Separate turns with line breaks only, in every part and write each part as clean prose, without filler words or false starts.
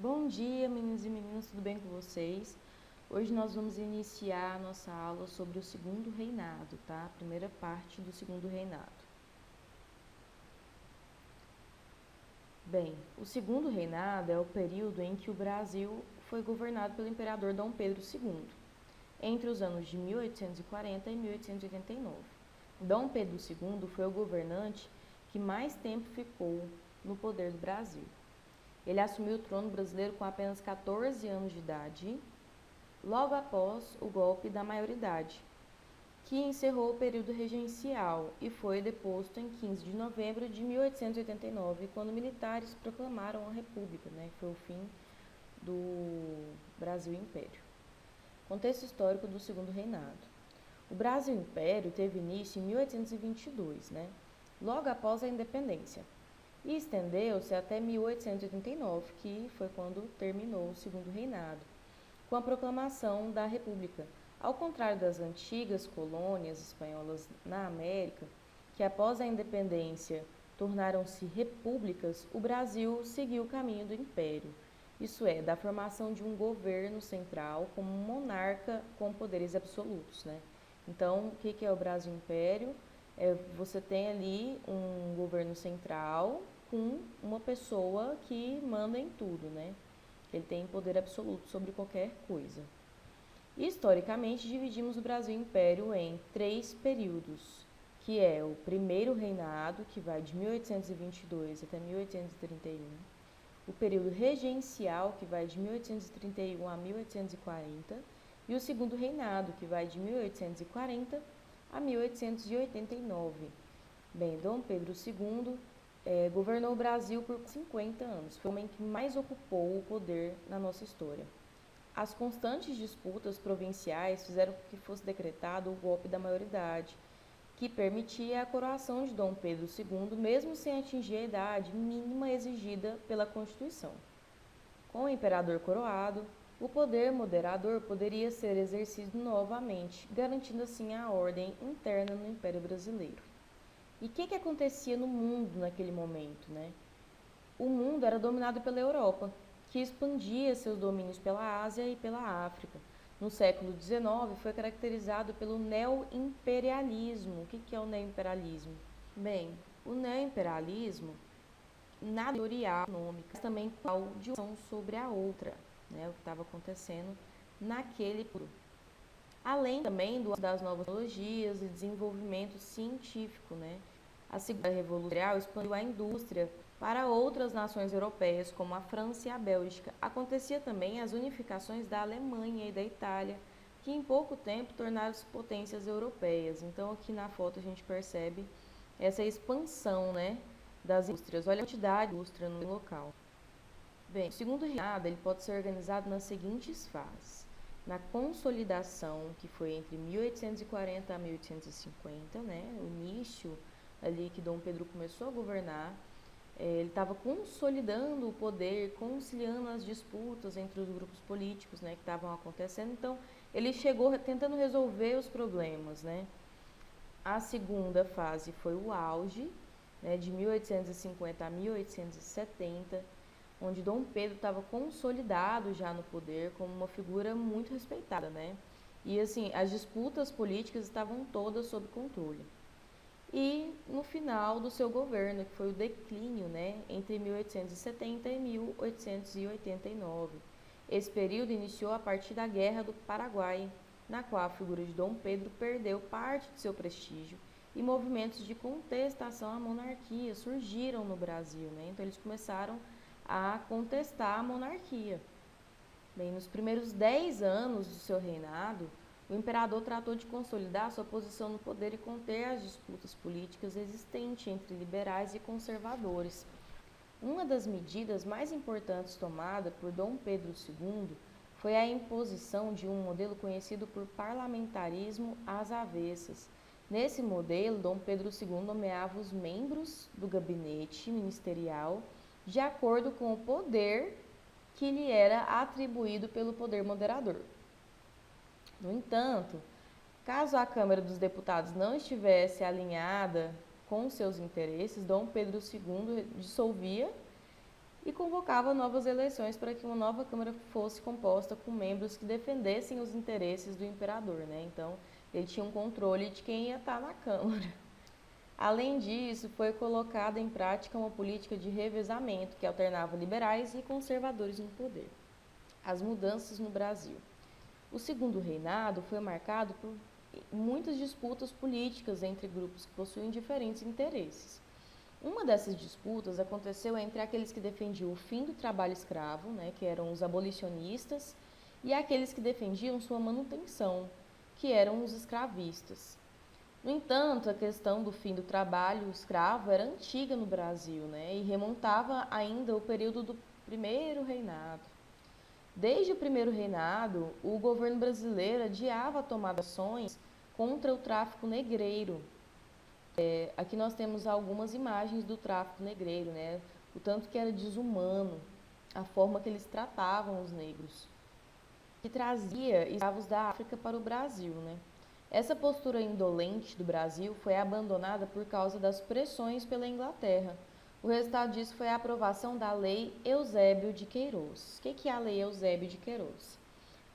Bom dia, meninos e meninas, tudo bem com vocês? Hoje nós vamos iniciar a nossa aula sobre o segundo reinado, tá? A primeira parte do segundo reinado. Bem, o segundo reinado é o período em que o Brasil foi governado pelo imperador Dom Pedro II, entre os anos de 1840 e 1889. Dom Pedro II foi o governante que mais tempo ficou no poder do Brasil. Ele assumiu o trono brasileiro com apenas 14 anos de idade, logo após o golpe da maioridade, que encerrou o período regencial e foi deposto em 15 de novembro de 1889, quando militares proclamaram a República, Foi o fim do Brasil Império. Contexto histórico do Segundo Reinado. O Brasil Império teve início em 1822, Logo após a independência, e estendeu-se até 1889, que foi quando terminou o Segundo Reinado, com a proclamação da República. Ao contrário das antigas colônias espanholas na América, que após a independência tornaram-se repúblicas, o Brasil seguiu o caminho do império, isso é, da formação de um governo central como monarca com poderes absolutos, Então, o que é o Brasil Império? Você tem ali um governo central com uma pessoa que manda em tudo, Ele tem poder absoluto sobre qualquer coisa. Historicamente, dividimos o Brasil Império em 3 períodos, que é o primeiro reinado, que vai de 1822 até 1831, o período regencial, que vai de 1831 a 1840, e o segundo reinado, que vai de 1840 a 1889. Bem, Dom Pedro II governou o Brasil por 50 anos. Foi o homem que mais ocupou o poder na nossa história. As constantes disputas provinciais fizeram com que fosse decretado o golpe da maioridade, que permitia a coroação de Dom Pedro II, mesmo sem atingir a idade mínima exigida pela Constituição. Com o imperador coroado, o poder moderador poderia ser exercido novamente, garantindo assim a ordem interna no Império Brasileiro. E o que acontecia no mundo naquele momento, O mundo era dominado pela Europa, que expandia seus domínios pela Ásia e pela África. No século XIX, foi caracterizado pelo neoimperialismo. O que é o neoimperialismo? Bem, o neoimperialismo nada teoria econômica, mas também qual de uma sobre a outra, o que estava acontecendo naquele período. Além também das novas tecnologias e desenvolvimento científico, A Segunda Revolução Industrial expandiu a indústria para outras nações europeias, como a França e a Bélgica. Acontecia também as unificações da Alemanha e da Itália, que em pouco tempo tornaram-se potências europeias. Então, aqui na foto a gente percebe essa expansão, das indústrias. Olha a quantidade de indústria no local. Bem, o segundo reinado ele pode ser organizado nas seguintes fases. Na consolidação, que foi entre 1840 a 1850, o início ali que Dom Pedro começou a governar, ele estava consolidando o poder, conciliando as disputas entre os grupos políticos, que estavam acontecendo. Então, ele chegou tentando resolver os problemas, A segunda fase foi o auge, de 1850 a 1870, onde Dom Pedro estava consolidado já no poder como uma figura muito respeitada, E assim, as disputas políticas estavam todas sob controle. E no final do seu governo, que foi o declínio, entre 1870 e 1889. Esse período iniciou a partir da Guerra do Paraguai, na qual a figura de Dom Pedro perdeu parte de seu prestígio e movimentos de contestação à monarquia surgiram no Brasil, Então eles começaram a contestar a monarquia. Bem, nos primeiros 10 anos do seu reinado, o imperador tratou de consolidar sua posição no poder e conter as disputas políticas existentes entre liberais e conservadores. Uma das medidas mais importantes tomada por Dom Pedro II foi a imposição de um modelo conhecido por parlamentarismo às avessas. Nesse modelo, Dom Pedro II nomeava os membros do gabinete ministerial de acordo com o poder que lhe era atribuído pelo poder moderador. No entanto, caso a Câmara dos Deputados não estivesse alinhada com seus interesses, Dom Pedro II dissolvia e convocava novas eleições para que uma nova Câmara fosse composta com membros que defendessem os interesses do imperador, né? Então, ele tinha um controle de quem ia estar na Câmara. Além disso, foi colocada em prática uma política de revezamento que alternava liberais e conservadores no poder. As mudanças no Brasil. O segundo reinado foi marcado por muitas disputas políticas entre grupos que possuem diferentes interesses. Uma dessas disputas aconteceu entre aqueles que defendiam o fim do trabalho escravo, né, que eram os abolicionistas, e aqueles que defendiam sua manutenção, que eram os escravistas. No entanto, a questão do fim do trabalho escravo era antiga no Brasil, né, e remontava ainda ao período do primeiro reinado. Desde o primeiro reinado, o governo brasileiro adiava a tomada de ações contra o tráfico negreiro. Aqui nós temos algumas imagens do tráfico negreiro, né? O tanto que era desumano, a forma que eles tratavam os negros, que trazia escravos da África para o Brasil, né? Essa postura indolente do Brasil foi abandonada por causa das pressões pela Inglaterra. O resultado disso foi a aprovação da Lei Eusébio de Queiroz. O que é a Lei Eusébio de Queiroz?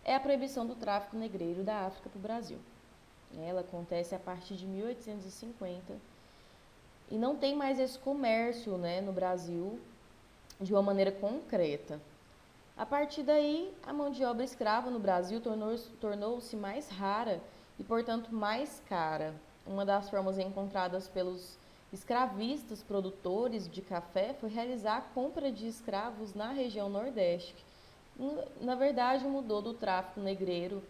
É a proibição do tráfico negreiro da África para o Brasil. Ela acontece a partir de 1850 e não tem mais esse comércio, né, no Brasil de uma maneira concreta. A partir daí, a mão de obra escrava no Brasil tornou-se mais rara e, portanto, mais cara. Uma das formas encontradas pelos escravistas produtores de café foi realizar a compra de escravos na região Nordeste. Na verdade, mudou do tráfico negreiro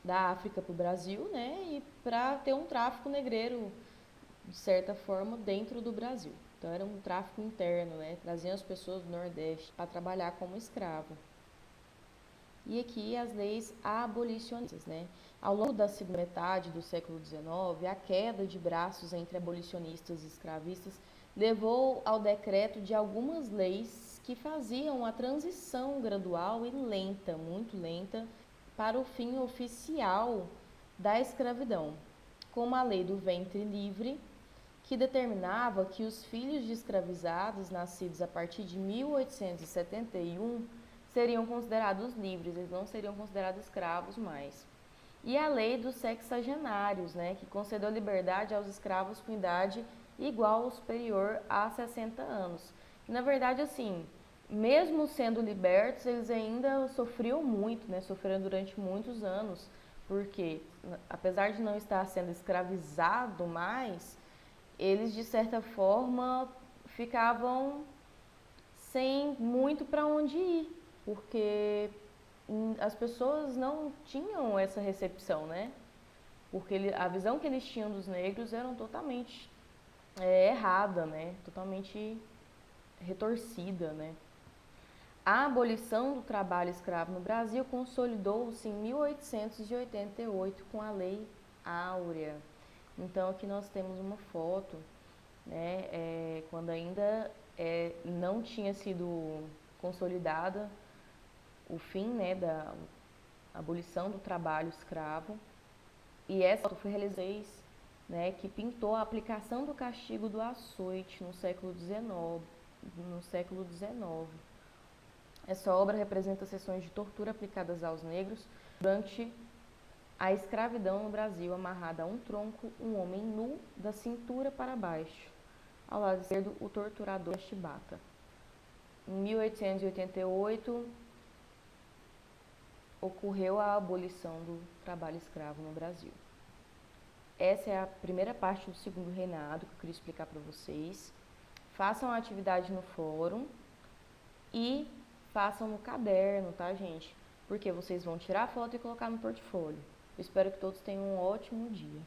da África para o Brasil, né, e para ter um tráfico negreiro, de certa forma, dentro do Brasil. Então, era um tráfico interno, né, traziam as pessoas do Nordeste para trabalhar como escravo. E aqui as leis abolicionistas, né? Ao longo da segunda metade do século XIX, a queda de braços entre abolicionistas e escravistas levou ao decreto de algumas leis que faziam a transição gradual e lenta, muito lenta, para o fim oficial da escravidão, como a Lei do Ventre Livre, que determinava que os filhos de escravizados nascidos a partir de 1871 seriam considerados livres, eles não seriam considerados escravos mais. E a Lei dos Sexagenários, né, que concedeu liberdade aos escravos com idade igual ou superior a 60 anos. E, na verdade, assim, mesmo sendo libertos, eles ainda sofriam muito, né, sofreram durante muitos anos, porque, apesar de não estar sendo escravizado mais, eles, de certa forma, ficavam sem muito para onde ir, porque as pessoas não tinham essa recepção, né? Porque a visão que eles tinham dos negros era totalmente errada, né? Totalmente retorcida, né? A abolição do trabalho escravo no Brasil consolidou-se em 1888 com a Lei Áurea. Então, aqui nós temos uma foto, né, quando ainda não tinha sido consolidada o fim, né, da abolição do trabalho escravo. E essa foto foi realizada, né, que pintou a aplicação do castigo do açoite no século XIX. Essa obra representa sessões de tortura aplicadas aos negros durante a escravidão no Brasil, amarrada a um tronco, um homem nu da cintura para baixo. Ao lado esquerdo, o torturador da chibata. Em 1888, ocorreu a abolição do trabalho escravo no Brasil. Essa é a primeira parte do segundo reinado que eu queria explicar para vocês. Façam a atividade no fórum e façam no caderno, tá, gente? Porque vocês vão tirar a foto e colocar no portfólio. Eu espero que todos tenham um ótimo dia.